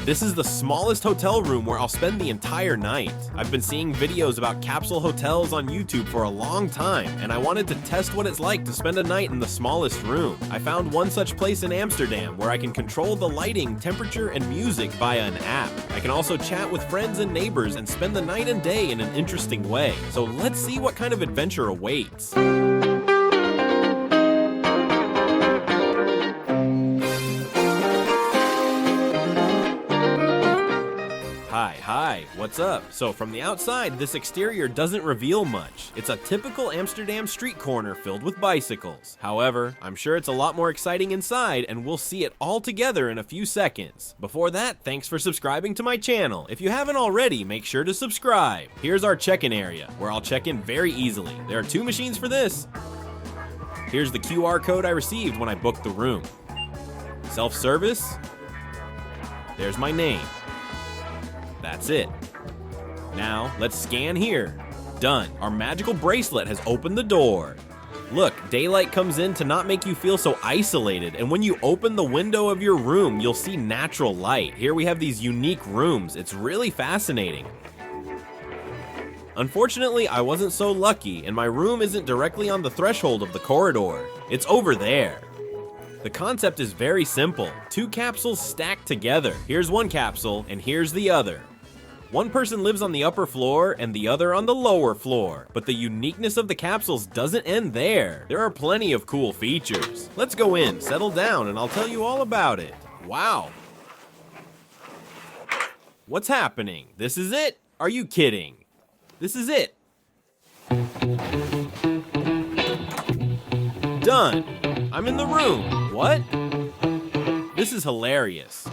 This is the smallest hotel room where I'll spend the entire night. I've been seeing videos about capsule hotels on YouTube for a long time, and I wanted to test what it's like to spend a night in the smallest room. I found one such place in Amsterdam where I can control the lighting, temperature, and music via an app. I can also chat with friends and neighbors and spend the night and day in an interesting way. So let's see what kind of adventure awaits. Hi, what's up? So from the outside, this exterior doesn't reveal much. It's a typical Amsterdam street corner filled with bicycles. However, I'm sure it's a lot more exciting inside, and we'll see it all together in a few seconds. Before that, thanks for subscribing to my channel. If you haven't already, make sure to subscribe. Here's our check-in area, where I'll check in very easily. There are 2 machines for this. Here's the QR code I received when I booked the room. Self-service. There's my name. That's it. Now, let's scan here. Done. Our magical bracelet has opened the door. Look, daylight comes in to not make you feel so isolated, and when you open the window of your room, you'll see natural light. Here we have these unique rooms. It's really fascinating. Unfortunately, I wasn't so lucky, and my room isn't directly on the threshold of the corridor. It's over there. The concept is very simple. 2 capsules stacked together. Here's one capsule, and here's the other. One person lives on the upper floor and the other on the lower floor. But the uniqueness of the capsules doesn't end there. There are plenty of cool features. Let's go in, settle down, and I'll tell you all about it. Wow. What's happening? This is it? Are you kidding? This is it. Done. I'm in the room. What? This is hilarious.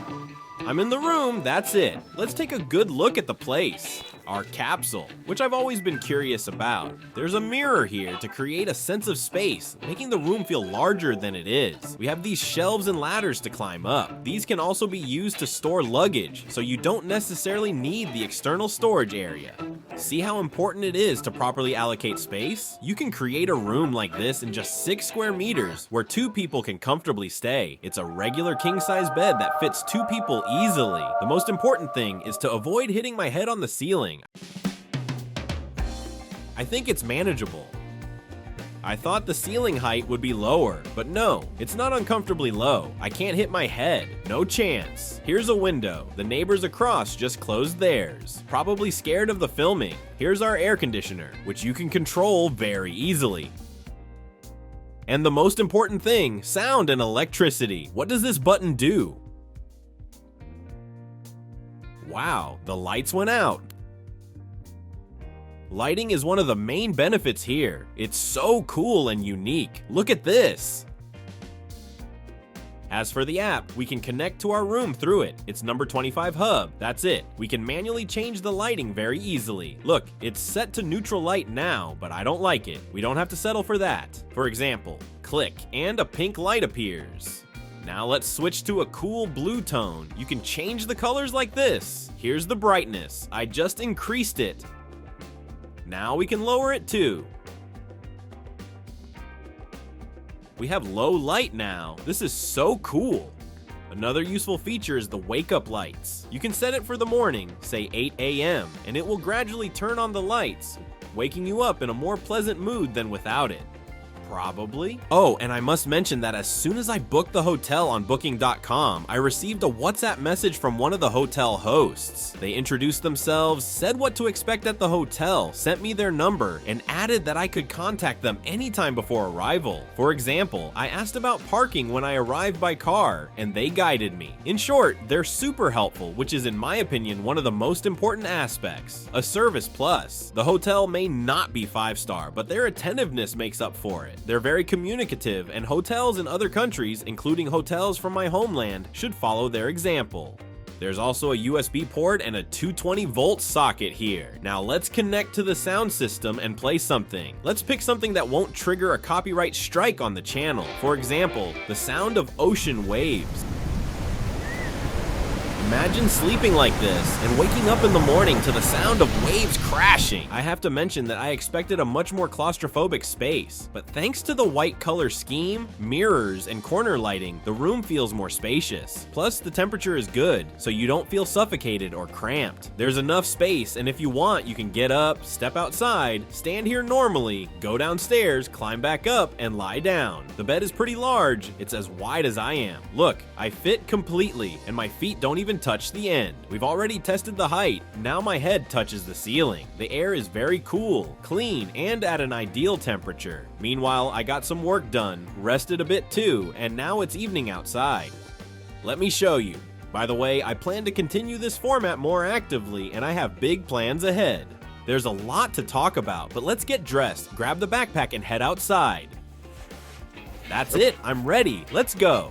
I'm in the room, that's it. Let's take a good look at the place. Our capsule, which I've always been curious about. There's a mirror here to create a sense of space, making the room feel larger than it is. We have these shelves and ladders to climb up. These can also be used to store luggage, so you don't necessarily need the external storage area. See how important it is to properly allocate space? You can create a room like this in just 6 square meters where 2 people can comfortably stay. It's a regular king-size bed that fits 2 people easily. The most important thing is to avoid hitting my head on the ceiling. I think it's manageable. I thought the ceiling height would be lower, but no, it's not uncomfortably low. I can't hit my head, no chance. Here's a window. The neighbors across just closed theirs, probably scared of the filming. Here's our air conditioner, which you can control very easily. And the most important thing, sound and electricity. What does this button do? Wow, the lights went out. Lighting is one of the main benefits here. It's so cool and unique. Look at this. As for the app, we can connect to our room through it. It's number 25 hub, that's it. We can manually change the lighting very easily. Look, it's set to neutral light now, but I don't like it. We don't have to settle for that. For example, click, and a pink light appears. Now let's switch to a cool blue tone. You can change the colors like this. Here's the brightness. I just increased it. Now we can lower it too. We have low light now. This is so cool. Another useful feature is the wake-up lights. You can set it for the morning, say 8 a.m., and it will gradually turn on the lights, waking you up in a more pleasant mood than without it. Probably. Oh, and I must mention that as soon as I booked the hotel on booking.com, I received a WhatsApp message from one of the hotel hosts. They introduced themselves, said what to expect at the hotel, sent me their number, and added that I could contact them anytime before arrival. For example, I asked about parking when I arrived by car, and they guided me. In short, they're super helpful, which is in my opinion one of the most important aspects. A service plus. The hotel may not be 5-star, but their attentiveness makes up for it. They're very communicative, and hotels in other countries, including hotels from my homeland, should follow their example. There's also a USB port and a 220-volt socket here. Now let's connect to the sound system and play something. Let's pick something that won't trigger a copyright strike on the channel. For example, the sound of ocean waves. Imagine sleeping like this and waking up in the morning to the sound of waves crashing. I have to mention that I expected a much more claustrophobic space, but thanks to the white color scheme, mirrors, and corner lighting, the room feels more spacious. Plus, the temperature is good, so you don't feel suffocated or cramped. There's enough space, and if you want, you can get up, step outside, stand here normally, go downstairs, climb back up, and lie down. The bed is pretty large. It's as wide as I am. Look, I fit completely, and my feet don't even touch the end. We've already tested the height. Now my head touches the ceiling. The air is very cool, clean, and at an ideal temperature. Meanwhile, I got some work done, rested a bit too, and now it's evening outside. Let me show you. By the way, I plan to continue this format more actively, and I have big plans ahead. There's a lot to talk about, but let's get dressed, grab the backpack, and head outside. That's it, I'm ready. Let's go.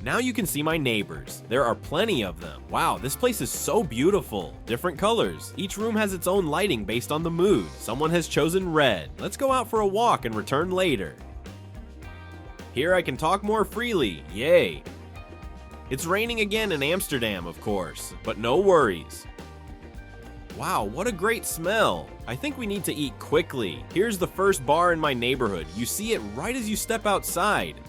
Now you can see my neighbors. There are plenty of them. Wow, this place is so beautiful. Different colors. Each room has its own lighting based on the mood. Someone has chosen red. Let's go out for a walk and return later. Here I can talk more freely. Yay. It's raining again in Amsterdam, of course, but no worries. Wow, what a great smell. I think we need to eat quickly. Here's the first bar in my neighborhood. You see it right as you step outside.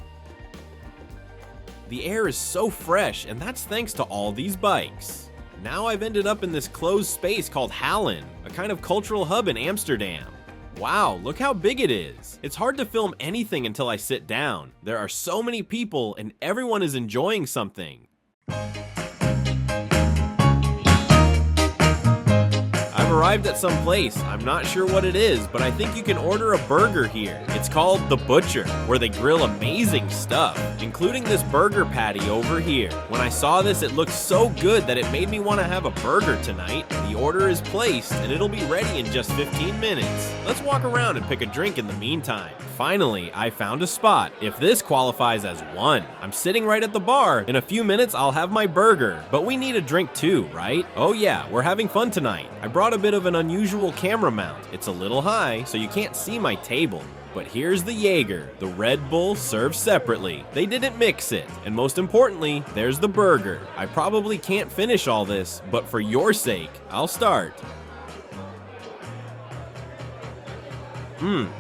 The air is so fresh, and that's thanks to all these bikes. Now I've ended up in this closed space called Hallen, a kind of cultural hub in Amsterdam. Wow, look how big it is. It's hard to film anything until I sit down. There are so many people, and everyone is enjoying something. I've arrived at some place. I'm not sure what it is, but I think you can order a burger here. It's called The Butcher, where they grill amazing stuff, including this burger patty over here. When I saw this, it looked so good that it made me want to have a burger tonight. The order is placed, and it'll be ready in just 15 minutes. Let's walk around and pick a drink in the meantime. Finally, I found a spot. If this qualifies as one, I'm sitting right at the bar. In a few minutes, I'll have my burger, but we need a drink too, right? Oh yeah, we're having fun tonight. I brought a bit of an unusual camera mount. It's a little high, so you can't see my table. But here's the Jaeger, the Red Bull served separately. They didn't mix it. And most importantly, there's the burger. I probably can't finish all this, but for your sake, I'll start.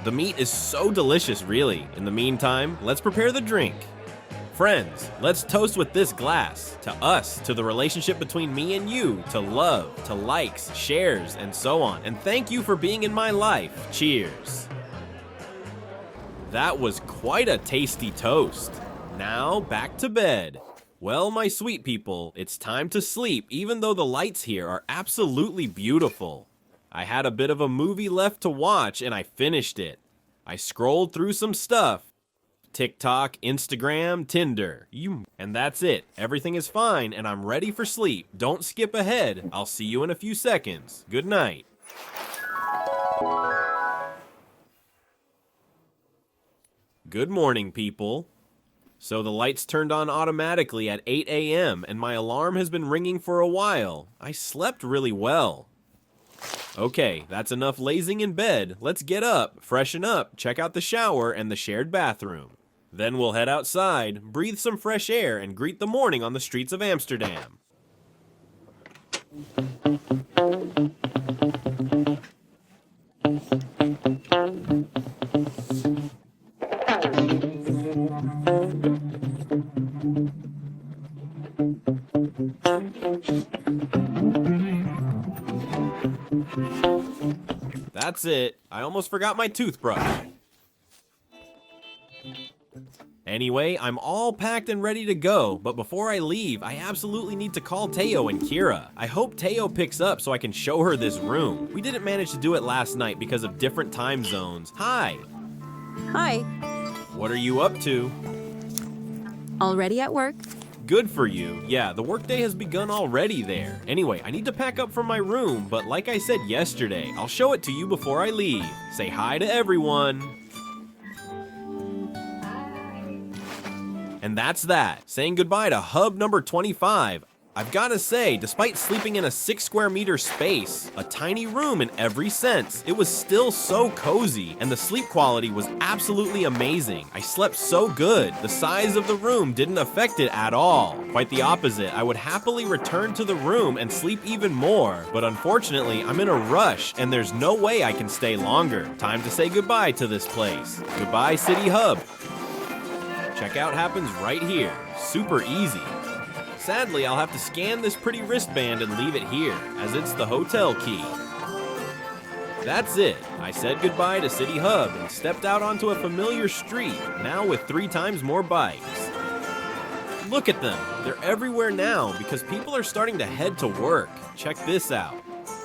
The meat is so delicious, really. In the meantime, let's prepare the drink. Friends, let's toast with this glass. To us, to the relationship between me and you, to love, to likes, shares, and so on. And thank you for being in my life. Cheers. That was quite a tasty toast. Now, back to bed. Well, my sweet people, it's time to sleep, even though the lights here are absolutely beautiful. I had a bit of a movie left to watch, and I finished it. I scrolled through some stuff. TikTok, Instagram, Tinder. And that's it. Everything is fine, and I'm ready for sleep. Don't skip ahead. I'll see you in a few seconds. Good night. Good morning, people. So the lights turned on automatically at 8 a.m., and my alarm has been ringing for a while. I slept really well. Okay, that's enough lazing in bed. Let's get up, freshen up, check out the shower and the shared bathroom. Then we'll head outside, breathe some fresh air, and greet the morning on the streets of Amsterdam. That's it. I almost forgot my toothbrush. Anyway, I'm all packed and ready to go, but before I leave, I absolutely need to call Teo and Kira. I hope Teo picks up so I can show her this room. We didn't manage to do it last night because of different time zones. Hi. Hi. What are you up to? Already at work? Good for you. Yeah, the workday has begun already there. Anyway, I need to pack up from my room, but like I said yesterday, I'll show it to you before I leave. Say hi to everyone. And that's that. Saying goodbye to hub number 25. I've gotta say, despite sleeping in a 6 square meter space, a tiny room in every sense, it was still so cozy, and the sleep quality was absolutely amazing. I slept so good. The size of the room didn't affect it at all. Quite the opposite, I would happily return to the room and sleep even more, but unfortunately, I'm in a rush, and there's no way I can stay longer. Time to say goodbye to this place. Goodbye, City Hub. Checkout happens right here. Super easy. Sadly, I'll have to scan this pretty wristband and leave it here, as it's the hotel key. That's it. I said goodbye to City Hub and stepped out onto a familiar street, now with 3 times more bikes. Look at them. They're everywhere now because people are starting to head to work. Check this out.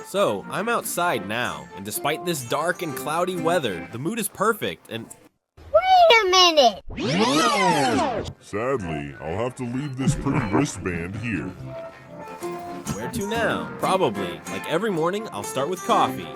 So, I'm outside now, and despite this dark and cloudy weather, the mood is perfect and... Wait a minute! Sadly, I'll have to leave this pretty wristband here. Where to now? Probably. Like every morning, I'll start with coffee.